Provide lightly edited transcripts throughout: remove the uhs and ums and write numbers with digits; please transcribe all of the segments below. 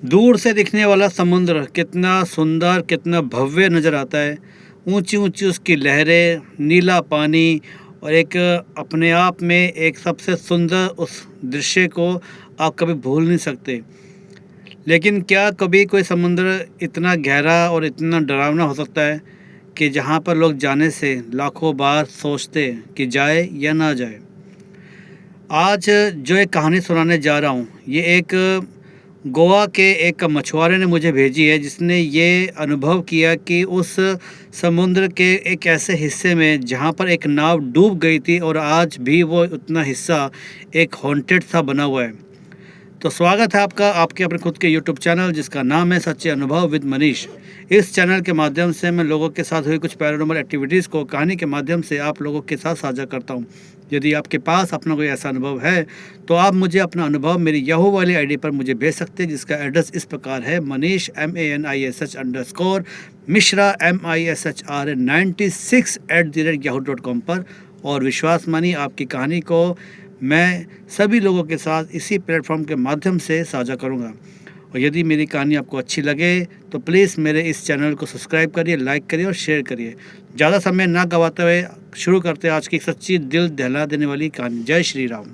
दूर से दिखने वाला समुद्र कितना सुंदर, कितना भव्य नज़र आता है। ऊंची ऊंची उसकी लहरें, नीला पानी और एक अपने आप में एक सबसे सुंदर उस दृश्य को आप कभी भूल नहीं सकते। लेकिन क्या कभी कोई समुद्र इतना गहरा और इतना डरावना हो सकता है कि जहाँ पर लोग जाने से लाखों बार सोचते हैं कि जाए या ना जाए। आज जो एक कहानी सुनाने जा रहा हूँ, ये एक गोवा के एक मछुआरे ने मुझे भेजी है, जिसने ये अनुभव किया कि उस समुद्र के एक ऐसे हिस्से में जहाँ पर एक नाव डूब गई थी और आज भी वो उतना हिस्सा एक हॉन्टेड सा बना हुआ है। तो स्वागत है आपका आपके अपने खुद के यूट्यूब चैनल, जिसका नाम है सच्चे अनुभव विद मनीष। इस चैनल के माध्यम से मैं लोगों के साथ हुई कुछ पैरानॉर्मल एक्टिविटीज़ को कहानी के माध्यम से आप लोगों के साथ साझा करता हूँ। यदि आपके पास अपना कोई ऐसा अनुभव है तो आप मुझे अपना अनुभव मेरी याहू वाली आईडी पर मुझे भेज सकते हैं, जिसका एड्रेस इस प्रकार है: मनीष MANISH_मिश्रा MISHRA96@yahoo.com पर। और विश्वास मानिए, आपकी कहानी को मैं सभी लोगों के साथ इसी प्लेटफॉर्म के माध्यम से साझा करूंगा। और यदि मेरी कहानी आपको अच्छी लगे तो प्लीज़ मेरे इस चैनल को सब्सक्राइब करिए, लाइक करिए और शेयर करिए। ज़्यादा समय ना गवाते हुए शुरू करते हैं आज की सच्ची दिल दहला देने वाली कहानी। जय श्री राम।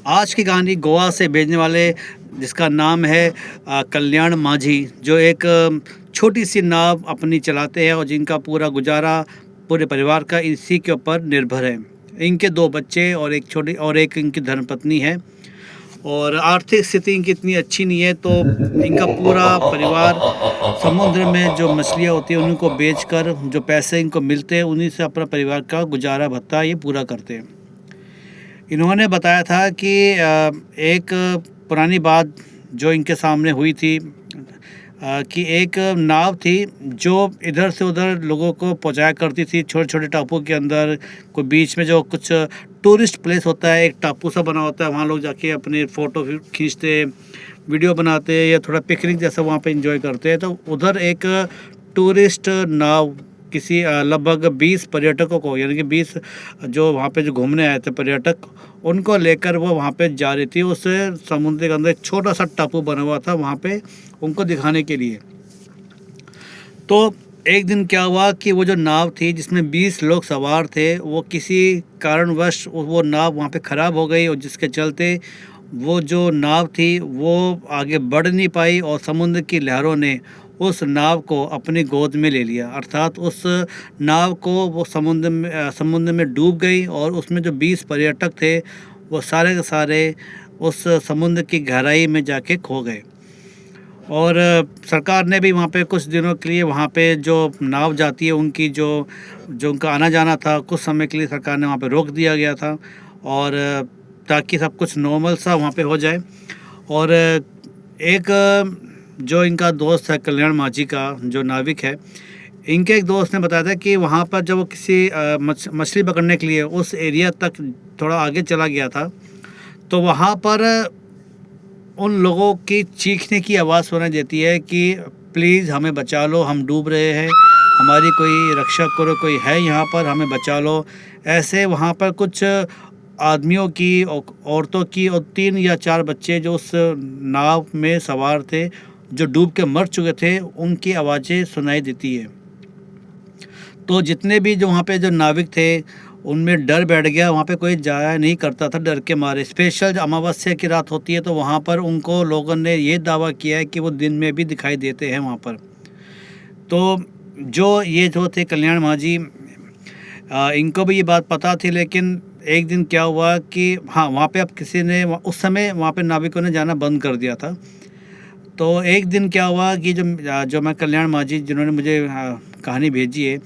आज की कहानी गोवा से भेजने वाले, जिसका नाम है कल्याण माझी, जो एक छोटी सी नाव अपनी चलाते हैं और जिनका पूरा गुजारा पूरे परिवार का इसी के ऊपर निर्भर है। इनके 2 बच्चे और एक इनकी धर्मपत्नी है। और आर्थिक स्थिति इनकी इतनी अच्छी नहीं है, तो इनका पूरा परिवार समुद्र में जो मछलियाँ होती हैं उनको बेचकर जो पैसे इनको मिलते हैं उन्हीं से अपना परिवार का गुजारा भत्ता ये पूरा करते हैं। इन्होंने बताया था कि एक पुरानी बात जो इनके सामने हुई थी, कि एक नाव थी जो इधर से उधर लोगों को पहुंचाया करती थी छोटे छोटे टापू के अंदर। कोई बीच में जो कुछ टूरिस्ट प्लेस होता है, एक टापू सा बना होता है, वहाँ लोग जाके अपने फ़ोटो खींचते, वीडियो बनाते या थोड़ा पिकनिक जैसा वहाँ पे एंजॉय करते हैं। तो उधर एक टूरिस्ट नाव किसी लगभग 20 पर्यटकों को, यानी कि 20 जो वहाँ पे जो घूमने आए थे पर्यटक, उनको लेकर वो वहाँ पे जा रही थी। उस समुद्र के अंदर एक छोटा सा टापू बना हुआ था, वहाँ पे उनको दिखाने के लिए। तो एक दिन क्या हुआ कि वो जो नाव थी जिसमें 20 लोग सवार थे, वो किसी कारणवश वो नाव वहाँ पे ख़राब हो गई और जिसके चलते वो जो नाव थी वो आगे बढ़ नहीं पाई और समुद्र की लहरों ने उस नाव को अपनी गोद में ले लिया। अर्थात उस नाव को वो समुद्र में डूब गई और उसमें जो 20 पर्यटक थे वो सारे के सारे उस समुद्र की गहराई में जाके खो गए। और सरकार ने भी वहाँ पे कुछ दिनों के लिए, वहाँ पे जो नाव जाती है उनकी जो उनका आना जाना था, कुछ समय के लिए सरकार ने वहाँ पे रोक दिया गया था, और ताकि सब कुछ नॉर्मल सा वहाँ पे हो जाए। और एक जो इनका दोस्त है कल्याण माझी का, जो नाविक है, इनके एक दोस्त ने बताया था कि वहाँ पर जब वो किसी मछली पकड़ने के लिए उस एरिया तक थोड़ा आगे चला गया था, तो वहाँ पर उन लोगों की चीखने की आवाज़ सुनाई देती है कि प्लीज़ हमें बचा लो, हम डूब रहे हैं, हमारी कोई रक्षा करो, कोई है यहाँ पर, हमें बचा लो। ऐसे वहाँ पर कुछ आदमियों की, औरतों की और 3 या 4 बच्चे जो उस नाव में सवार थे, जो डूब के मर चुके थे, उनकी आवाज़ें सुनाई देती है। तो जितने भी जो वहाँ पे जो नाविक थे उनमें डर बैठ गया, वहाँ पे कोई जाया नहीं करता था डर के मारे। स्पेशल अमावस्या की रात होती है तो वहाँ पर उनको लोगों ने ये दावा किया है कि वो दिन में भी दिखाई देते हैं वहाँ पर। तो जो थे कल्याण माझी, इनको भी ये बात पता थी, लेकिन एक दिन क्या हुआ कि हाँ, वहाँ पे अब किसी ने, उस समय वहाँ पे नाविकों ने जाना बंद कर दिया था। तो एक दिन क्या हुआ कि जो मैं कल्याण माझी, जिन्होंने मुझे कहानी भेजी है,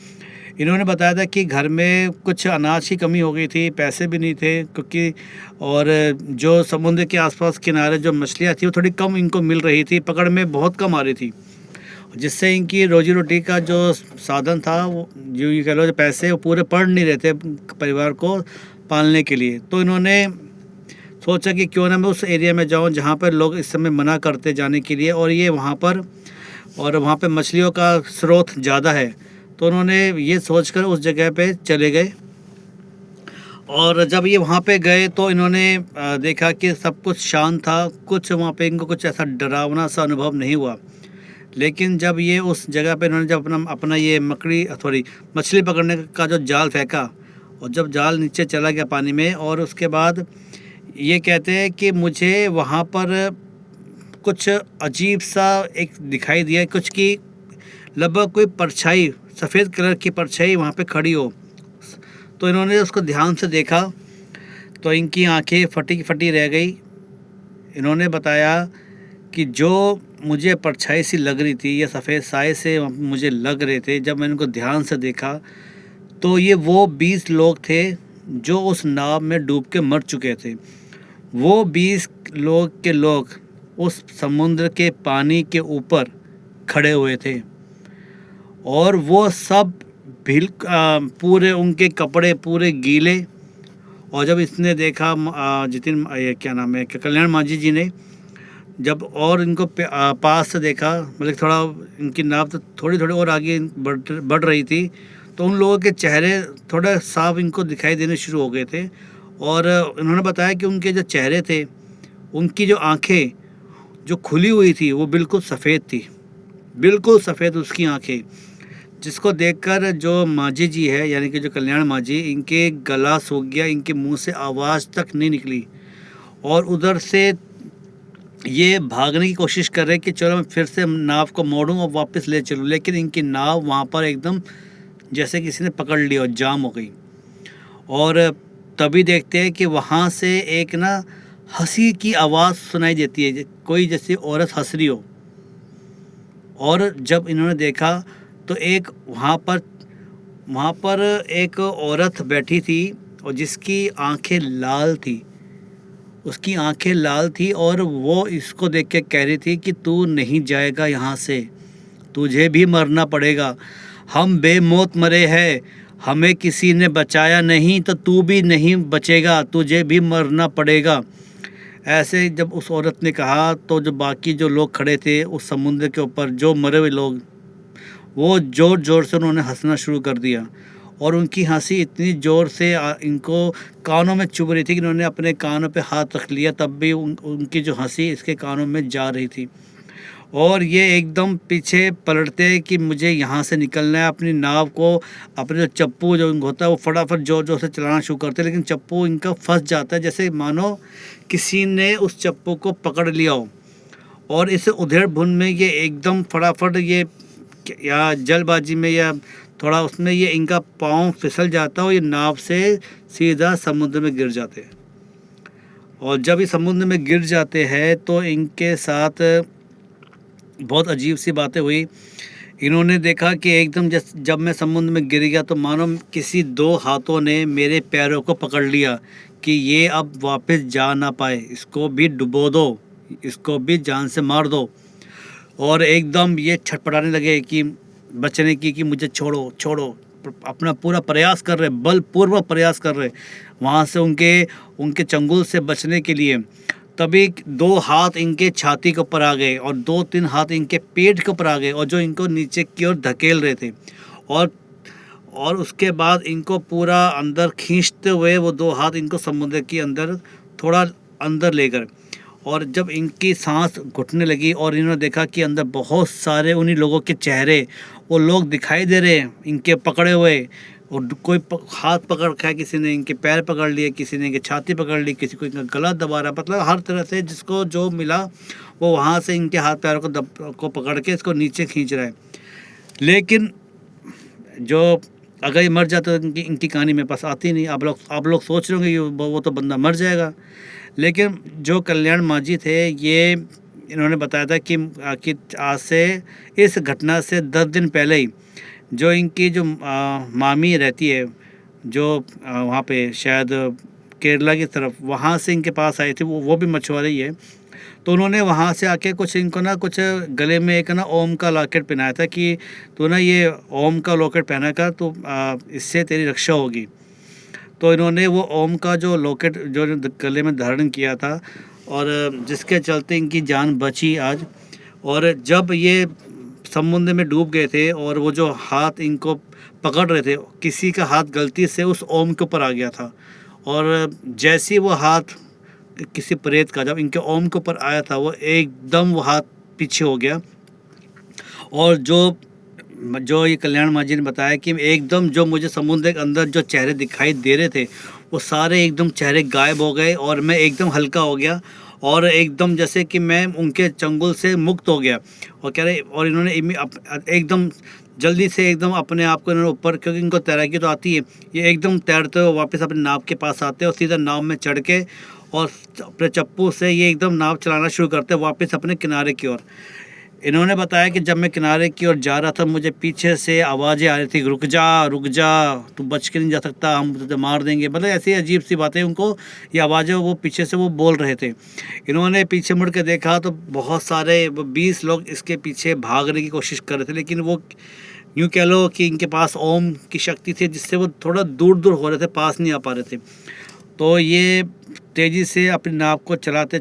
इन्होंने बताया था कि घर में कुछ अनाज की कमी हो गई थी, पैसे भी नहीं थे, क्योंकि और जो समुद्र के आसपास किनारे जो मछलियाँ थी वो थोड़ी कम इनको मिल रही थी, पकड़ में बहुत कम आ रही थी, जिससे इनकी रोजी रोटी का जो साधन था, वो जो ये कह लो जो पैसे, वो पूरे पड़ नहीं रहे थे परिवार को पालने के लिए। तो इन्होंने सोचा कि क्यों ना मैं उस एरिया में जाऊं जहां पर लोग इस समय मना करते जाने के लिए, और ये वहां पर मछलियों का स्रोत ज़्यादा है। तो उन्होंने ये सोचकर उस जगह पे चले गए और जब ये वहाँ पे गए तो इन्होंने देखा कि सब कुछ शांत था, कुछ वहाँ पे इनको कुछ ऐसा डरावना सा अनुभव नहीं हुआ। लेकिन जब ये उस जगह पे इन्होंने जब अपना अपना ये मछली पकड़ने का जो जाल फेंका, और जब जाल नीचे चला गया पानी में, और उसके बाद ये कहते हैं कि मुझे वहाँ पर कुछ अजीब सा एक दिखाई दिया, कुछ की लगभग कोई परछाई, सफ़ेद कलर की परछाई वहाँ पे खड़ी हो। तो इन्होंने उसको ध्यान से देखा तो इनकी आंखें फटी फटी रह गई। इन्होंने बताया कि जो मुझे परछाई सी लग रही थी, ये सफ़ेद साए से मुझे लग रहे थे, जब मैंने उनको ध्यान से देखा तो ये वो 20 लोग थे जो उस नाव में डूब के मर चुके थे। वो 20 लोग के लोग उस समुद्र के पानी के ऊपर खड़े हुए थे, और वो सब पूरे उनके कपड़े पूरे गीले। और जब इसने देखा जितिन, ये क्या नाम है, कल्याण माझी जी ने जब और इनको पास से देखा, मतलब थोड़ा इनकी नाव तो थोड़ी थोड़ी और आगे बढ़ रही थी, तो उन लोगों के चेहरे थोड़ा साफ इनको दिखाई देने शुरू हो गए थे। और उन्होंने बताया कि उनके जो चेहरे थे, उनकी जो आंखें जो खुली हुई थी वो बिल्कुल सफ़ेद थी, बिल्कुल सफ़ेद उसकी आंखें, जिसको देखकर जो माझी जी है, यानी कि जो कल्याण माझी, इनके गला सूख गया, इनके मुंह से आवाज़ तक नहीं निकली। और उधर से ये भागने की कोशिश कर रहे कि चलो मैं फिर से नाव को मोड़ूं और वापस ले चलूं, लेकिन इनकी नाव वहाँ पर एकदम जैसे किसी ने पकड़ ली और जाम हो गई। और तभी देखते हैं कि वहाँ से एक ना हंसी की आवाज़ सुनाई देती है, कोई जैसे औरत हंस रही हो। और जब इन्होंने देखा तो एक वहाँ पर एक औरत बैठी थी, और जिसकी आंखें लाल थी, उसकी आंखें लाल थी, और वो इसको देख के कह रही थी कि तू नहीं जाएगा यहाँ से, तुझे भी मरना पड़ेगा, हम बेमौत मरे हैं, हमें किसी ने बचाया नहीं, तो तू भी नहीं बचेगा, तुझे भी मरना पड़ेगा। ऐसे जब उस औरत ने कहा तो जो बाकी जो लोग खड़े थे उस समुद्र के ऊपर, जो मरे हुए लोग, वो ज़ोर ज़ोर से उन्होंने हंसना शुरू कर दिया। और उनकी हंसी इतनी ज़ोर से इनको कानों में चुभ रही थी कि इन्होंने अपने कानों पे हाथ रख लिया, तब भी उनकी जो हंसी इसके कानों में जा रही थी। और ये एकदम पीछे पलटते कि मुझे यहाँ से निकलना है, अपनी नाव को, अपने जो चप्पू जो होता है वो फटाफट ज़ोर ज़ोर से चलाना शुरू करते, लेकिन चप्पू इनका फंस जाता है, जैसे मानो किसी ने उस चप्पू को पकड़ लिया हो। और इस उधेड़ बुन में ये एकदम फटाफट ये, या जल्दबाजी में, या थोड़ा उसमें, ये इनका पाँव फिसल जाता है और ये नाव से सीधा समुद्र में गिर जाते हैं। और जब ये समुद्र में गिर जाते हैं तो इनके साथ बहुत अजीब सी बातें हुई। इन्होंने देखा कि एकदम जब मैं समुद्र में गिर गया तो मानो किसी 2 हाथों ने मेरे पैरों को पकड़ लिया कि ये अब वापस जा ना पाए, इसको भी डुबो दो, इसको भी जान से मार दो। और एकदम ये छटपटाने लगे कि बचने की, कि मुझे छोड़ो छोड़ो, अपना पूरा प्रयास कर रहे, बलपूर्वक प्रयास कर रहे वहाँ से उनके चंगुल से बचने के लिए। तभी 2 हाथ इनके छाती के ऊपर आ गए, और 2-3 हाथ इनके पेट के ऊपर आ गए, और जो इनको नीचे की ओर धकेल रहे थे। और उसके बाद इनको पूरा अंदर खींचते हुए वो 2 हाथ इनको समुद्र के अंदर थोड़ा अंदर ले गए। और जब इनकी सांस घुटने लगी और इन्होंने देखा कि अंदर बहुत सारे उन्हीं लोगों के चेहरे, वो लोग दिखाई दे रहे हैं इनके पकड़े हुए, और कोई हाथ पकड़ रखा है, किसी ने इनके पैर पकड़ लिए, किसी ने इनकी छाती पकड़ ली, किसी को इनका गला दबा रहा, मतलब हर तरह से जिसको जो मिला वो वहाँ से इनके हाथ पैरों को पकड़ के इसको नीचे खींच रहा है। लेकिन जो अगर ये मर जाता तो इनकी कहानी मेरे पास आती नहीं। आप लोग सोच रहे होंगे वो तो बंदा मर जाएगा। लेकिन जो कल्याण माझी थे, ये इन्होंने बताया था कि आज से, इस घटना से 10 दिन पहले ही जो इनकी जो मामी रहती है, जो वहाँ पे शायद केरला की तरफ, वहाँ से इनके पास आई थी, वो भी मछुआरी है। तो उन्होंने वहाँ से आके कुछ इनको ना, कुछ गले में एक ना ओम का लॉकेट पहनाया था कि तो ना ये ओम का लॉकेट पहना कर तो इससे तेरी रक्षा होगी। तो इन्होंने वो ओम का जो लॉकेट जो गले में धारण किया था, और जिसके चलते इनकी जान बची आज। और जब ये समुद्र में डूब गए थे और वो जो हाथ इनको पकड़ रहे थे, किसी का हाथ गलती से उस ओम के ऊपर आ गया था, और जैसे ही वो हाथ किसी प्रेत का जब इनके ओम के ऊपर आया था, वो एकदम वो हाथ पीछे हो गया। और जो ये कल्याण माँ जी ने बताया कि एकदम जो मुझे समुद्र के अंदर जो चेहरे दिखाई दे रहे थे, वो सारे एकदम चेहरे गायब हो गए और मैं एकदम हल्का हो गया और एकदम जैसे कि मैं उनके चंगुल से मुक्त हो गया। और कह रहे, और इन्होंने एकदम जल्दी से एकदम अपने आप को इन्होंने ऊपर, क्योंकि इनको तैराकी तो आती है, ये एकदम तैरते हुए वापस अपने नाव के पास आते हैं और सीधा नाव में चढ़ के और अपने चप्पू से ये एकदम नाव चलाना शुरू करते हैं वापस अपने किनारे की ओर। इन्होंने बताया कि जब मैं किनारे की ओर जा रहा था, मुझे पीछे से आवाज़ें आ रही थी, रुक जा, तू बच के नहीं जा सकता, हम तुझे मार देंगे। मतलब ऐसी अजीब सी बातें उनको ये आवाज़ें वो पीछे से वो बोल रहे थे। इन्होंने पीछे मुड़ के देखा तो बहुत सारे 20 लोग इसके पीछे भागने की कोशिश कर रहे थे, लेकिन वो यूँ कह लो कि इनके पास ओम की शक्ति थी जिससे वो थोड़ा दूर दूर हो रहे थे, पास नहीं आ पा रहे थे। तो ये तेज़ी से अपनी नाव को चलाते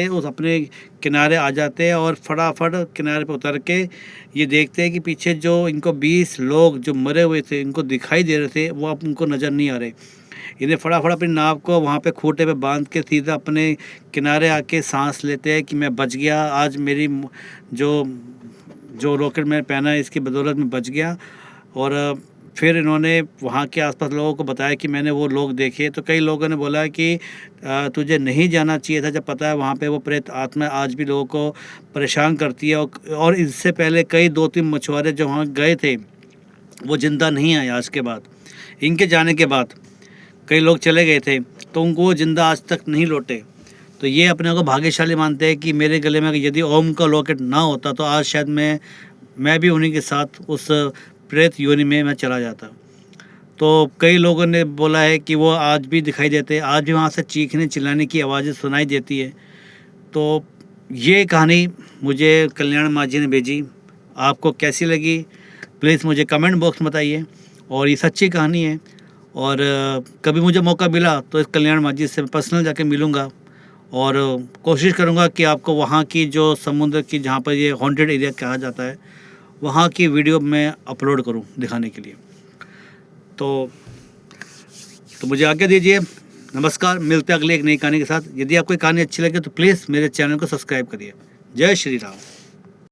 उस अपने किनारे आ जाते हैं और फटाफट किनारे पर उतर के ये देखते हैं कि पीछे जो इनको 20 लोग जो मरे हुए थे, इनको दिखाई दे रहे थे, वो अब उनको नज़र नहीं आ रहे। इन्हें फटाफट अपनी नाव को वहाँ पे खूंटे पे बांध के सीधा अपने किनारे आके सांस लेते हैं कि मैं बच गया, आज मेरी जो रॉकेट मैंने पहना है इसकी बदौलत में बच गया। और फिर इन्होंने वहाँ के आसपास लोगों को बताया कि मैंने वो लोग देखे। तो कई लोगों ने बोला कि तुझे नहीं जाना चाहिए था, जब पता है वहाँ पे वो प्रेत आत्मा आज भी लोगों को परेशान करती है। और इससे पहले कई 2-3 मछुआरे जो वहाँ गए थे वो ज़िंदा नहीं आए। आज के बाद, इनके जाने के बाद कई लोग चले गए थे तो उनको वो ज़िंदा आज तक नहीं लौटे। तो ये अपने को भाग्यशाली मानते हैं कि मेरे गले में यदि ओम का लॉकेट ना होता तो आज शायद मैं भी उन्हीं के साथ उस प्रेत योनि में मैं चला जाता। तो कई लोगों ने बोला है कि वो आज भी दिखाई देते हैं, आज भी वहाँ से चीखने चिल्लाने की आवाज़ें सुनाई देती है। तो ये कहानी मुझे कल्याण माँ जी ने भेजी, आपको कैसी लगी प्लीज़ मुझे कमेंट बॉक्स में बताइए। और ये सच्ची कहानी है और कभी मुझे मौका मिला तो इस कल्याण माँ जी से पर्सनल जाके मिलूँगा और कोशिश करूँगा कि आपको वहाँ की जो समुद्र की जहाँ पर ये हॉन्टेड एरिया कहा जाता है वहाँ की वीडियो मैं अपलोड करूँ दिखाने के लिए। तो मुझे आज्ञा दीजिए, नमस्कार, मिलते हैं अगले एक नई कहानी के साथ। यदि आपको कहानी अच्छी लगे तो प्लीज़ मेरे चैनल को सब्सक्राइब करिए। जय श्री राम।